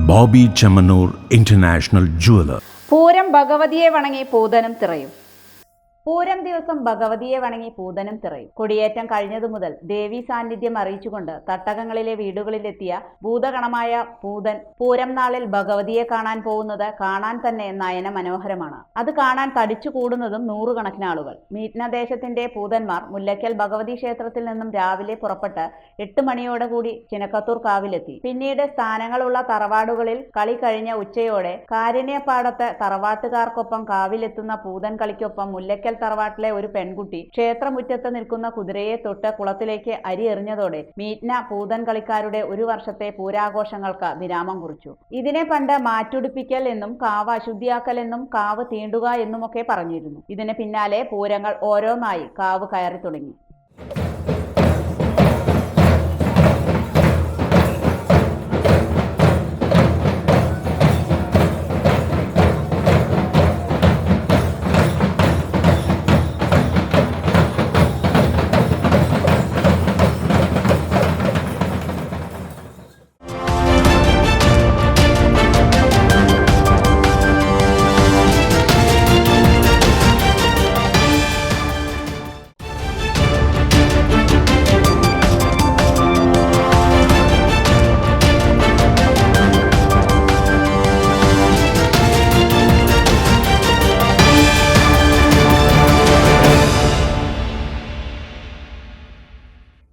Bobby Chemmanur international jeweller. Pooram ഭഗവതിയെ വണങ്ങി പൂതനും തിറയും. പൂരം ദിവസം ഭഗവതിയെ വണങ്ങി പൂതനും തിറയും. കൊടിയേറ്റം കഴിഞ്ഞതു മുതൽ ദേവീ സാന്നിധ്യം അറിയിച്ചുകൊണ്ട് തട്ടകങ്ങളിലെ വീടുകളിലെത്തിയ ഭൂതഗണമായ പൂതൻ പൂരം നാളിൽ ഭഗവതിയെ കാണാൻ പോകുന്നത് കാണാൻ തന്നെ നയന മനോഹരമാണ്. അത് കാണാൻ തടിച്ചു കൂടുന്നതും നൂറുകണക്കിന് ആളുകൾ. മീറ്റ്നദേശത്തിന്റെ പൂതന്മാർ മുല്ലയ്ക്കൽ ഭഗവതി ക്ഷേത്രത്തിൽ നിന്നും രാവിലെ പുറപ്പെട്ട് 8 മണിയോടുകൂടി ചിനക്കത്തൂർ കാവിലെത്തി. പിന്നീട് സ്ഥാനങ്ങളുള്ള തറവാടുകളിൽ കളി കഴിഞ്ഞ ഉച്ചയോടെ കാരുണ്യപ്പാടത്ത് തറവാട്ടുകാർക്കൊപ്പം കാവിലെത്തുന്ന പൂതൻ കളിക്കൊപ്പം മുല്ലയ്ക്കൽ തറവാട്ടിലെ ഒരു പെൺകുട്ടി ക്ഷേത്രമുറ്റത്ത് നിൽക്കുന്ന കുതിരയെ തൊട്ട് കുളത്തിലേക്ക് അരി എറിഞ്ഞതോടെ മീറ്റ്ന പൂതൻ കളിക്കാരുടെ ഒരു വർഷത്തെ പൂരാഘോഷങ്ങൾക്ക് വിരാമം കുറിച്ചു. ഇതിനെ പണ്ട് മാറ്റുടിപ്പിക്കൽ എന്നും കാവ് അശുദ്ധിയാക്കൽ എന്നും കാവ് തീണ്ടുക എന്നുമൊക്കെ പറഞ്ഞിരുന്നു. ഇതിന് പിന്നാലെ പൂരങ്ങൾ ഓരോന്നായി കാവ് കയറി തുടങ്ങി.